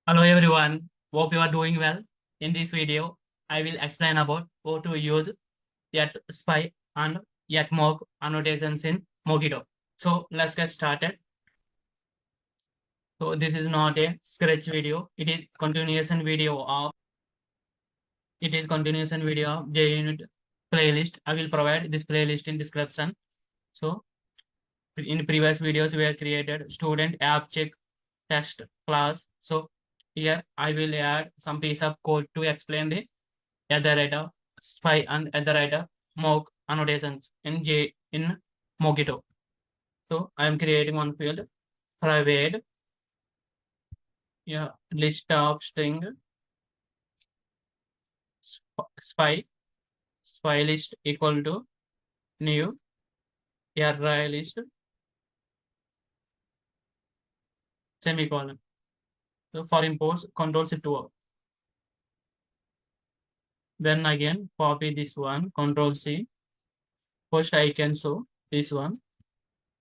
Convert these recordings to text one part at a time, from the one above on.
Hello everyone, hope you are doing well. In this video, I will explain about how to use yet spy and yet mock annotations in Mockito. So let's get started. So this is not a scratch video. It is continuation video of JUnit playlist. I will provide this playlist in description. So in previous videos we have created student app check test class. So here I will add some piece of code to explain the other spy and other mock annotations in Mockito. So I am creating one field private list of string spy list equal to new array list semicolon. So for imports, Control Shift O. Then again copy this one, Control C. First I can show this one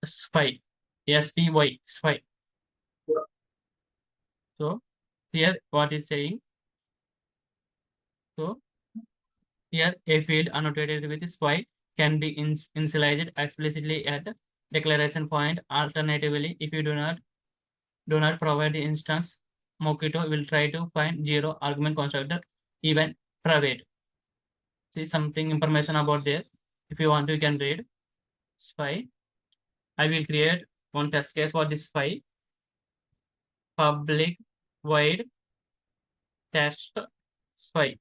spy spy. So here what is saying? So here a field annotated with spy can be initialized explicitly at declaration point. Alternatively, if you do not provide the instance, Mockito will try to find zero argument constructor, even private. See something information about there. If you want to, you can read spy. I will create one test case for this spy. Public void test spy.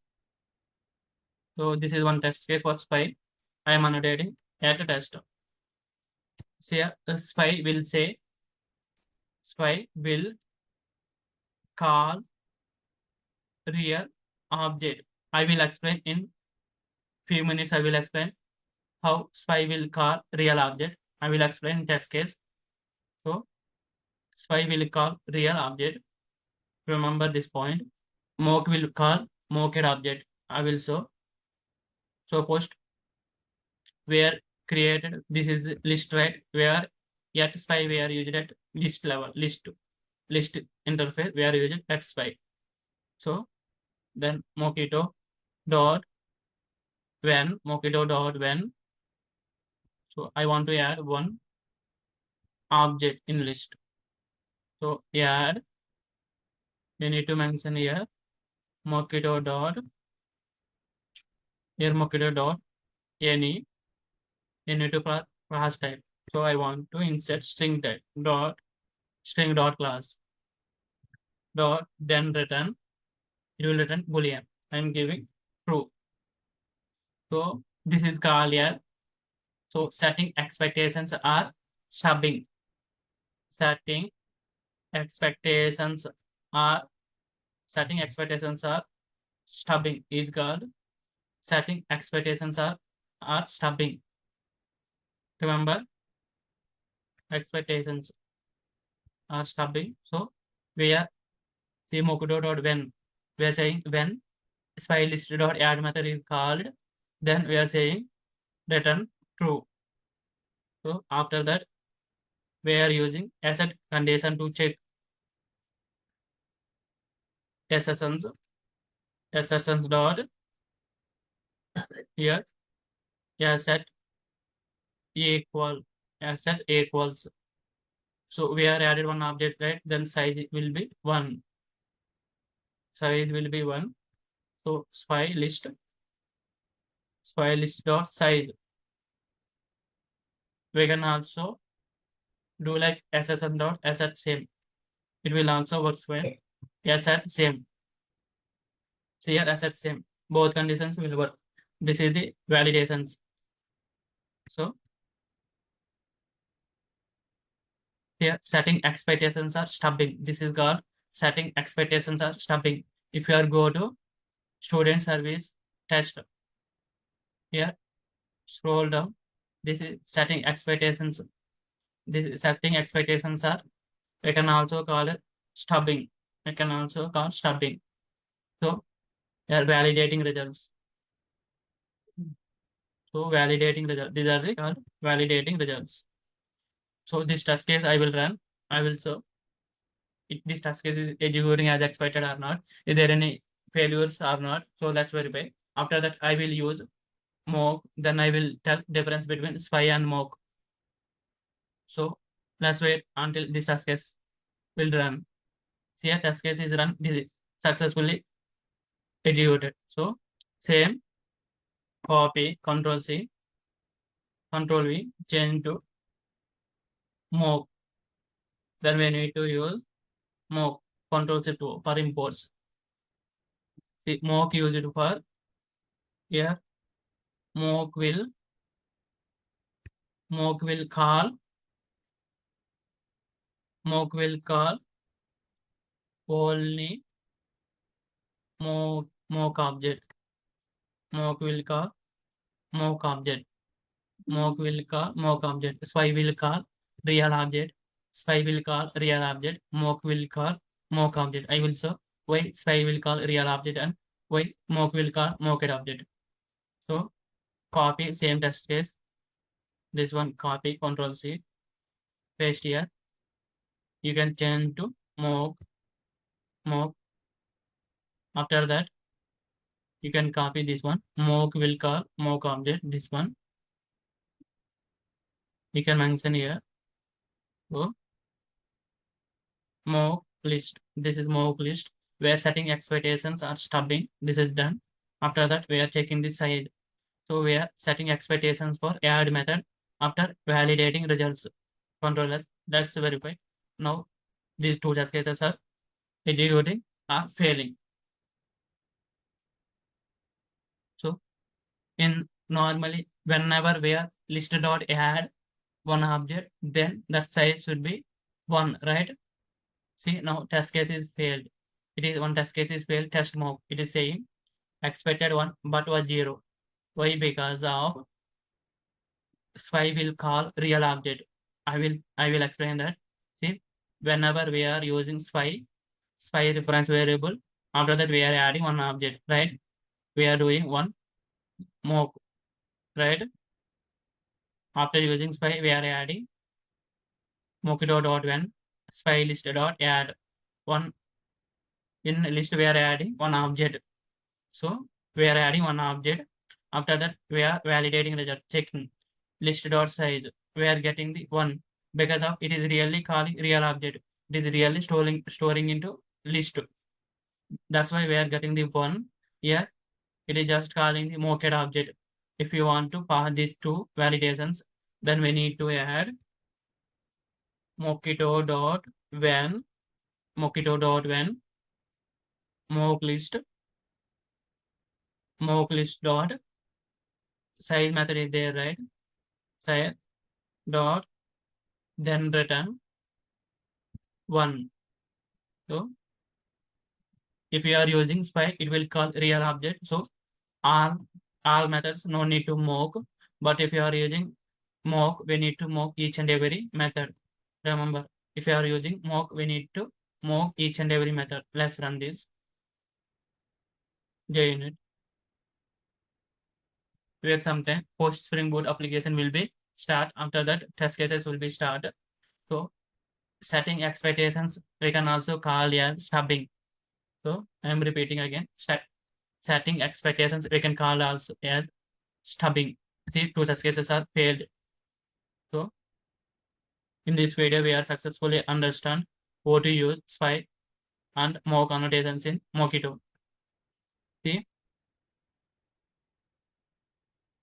So this is one test case for spy. I am annotating at a test. So here, spy will call real object. I will explain in few minutes. I will explain how spy will call real object. I will explain in test case. So spy will call real object. Remember this point. Mock will call mocked object. I will show. So post where created. This is list, right? Where yet spy we are used at list level, list interface we are using at spy. So then Mockito dot when. So I want to add one object in list. So add, you need to mention here Mockito dot any. You need to class type. So I want to insert string type string dot class dot then return. It will return boolean. I am giving true. So this is called here. So setting expectations are stubbing. Setting expectations are stubbing is called setting expectations are stubbing. Remember, expectations are stubbing. So we are see Mockito dot when. We are saying when spy list dot add method is called, then we are saying return true. So after that, we are using asset condition to check assertions dot here asset equals. So we are added one object, right? Then size will be one. So spy list dot size. We can also do like SSN dot asset same. It will also work well. Asset same. So here asset same. Both conditions will work. This is the validations. So here setting expectations are stubbing. This is called setting expectations are stubbing. If you are go to student service test, here scroll down. This is setting expectations. This is setting expectations are. We can also call it stubbing. So they are validating results. So validating results. These are the called validating results. So this test case I will run. I will show. this task is executing as expected or not. Is there any failures or not? So let's verify. After that, I will use mock. Then I will tell difference between spy and mock. So let's wait until this task case will run. See, a test case is run. This is successfully executed. So same, copy, Control C, Control V, change to mock. Then we need to use mock, Control C2 for imports. See, mock used for here. Mock will call only mock object. Mock will call mock object. Mock will call mock object. Spy will call real object. Spy will call real object. Mock will call mock object. I will show why spy will call real object and why mock will call mocked object. So copy same test case. This one copy, Control C, paste here. You can change to mock. After that, you can copy this one. Mock will call mock object. This one you can mention here. So mock list. This is mock list. We are setting expectations or stubbing. This is done. After that, we are checking the size. So we are setting expectations for add method after validating results. Control S. That's verified. Now these two test cases are executing or failing. So in normally whenever we are list.add one object, then that size should be 1, right? See, now test case is failed. It is one test case is failed, test mock. It is saying expected 1 but was 0. Why? Because of spy will call real object. I will explain that. See, whenever we are using spy reference variable, after that we are adding one object, right? We are doing one mock, right? After using spy, we are adding mockito.when spy list dot add one. In list we are adding one object. So we are adding one object. After that, we are validating result, checking list dot size. We are getting the 1 because of it is really calling real object. It is really storing into list. That's why we are getting the 1. Here it is just calling the mocked object. If you want to pass these two validations, then we need to add mockito.when mock list dot size method is there, right? Size dot then return 1. So if you are using spy, it will call real object. So all methods no need to mock. But if you are using mock, we need to mock each and every method. Remember, if you are using mock, we need to mock each and every method. Let's run this. JUnit. Wait some time. Post Spring Boot application will be start. After that, test cases will be start. So setting expectations, we can also call as stubbing. So I am repeating again. Setting expectations, we can call also as stubbing. See, two test cases are failed. So in this video, we are successfully understand how to use spy and mock annotations in Mockito. See,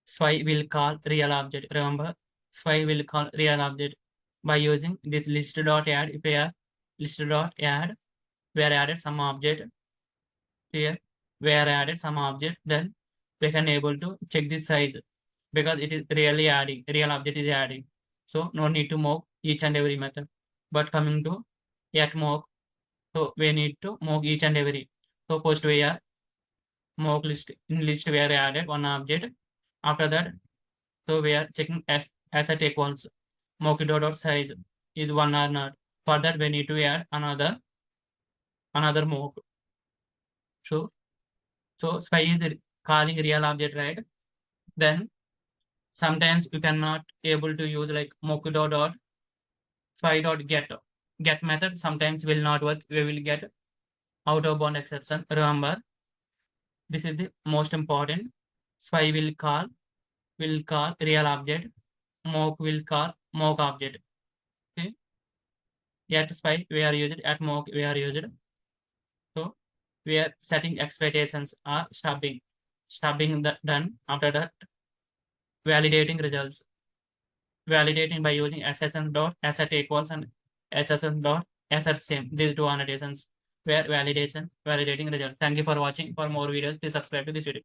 spy will call real object. Remember, spy will call real object by using this list.add. If we are list.add, we are added some object here. We are added some object, then we can able to check the size because it is really adding. Real object is adding. So no need to mock each and every method. But coming to at mock, so we need to mock each and every. So first we are mock list. In list we are added one object. After that, so we are checking asset equals mockito size is 1 or not. For that we need to add another mock. So spy is calling real object, right? Then sometimes you cannot able to use like mockito spy get. get method sometimes will not work. We will get out of bound exception. Remember, this is the most important. Spy will call real object. Mock will call mock object. Okay. At spy we are used, at mock we are used. So we are setting expectations or stubbing. Stubbing done. After that, validating results. Validating by using SSN dot asset equals and SSN dot asset same. These two annotations where validating result. Thank you for watching. For more videos, please subscribe to this video.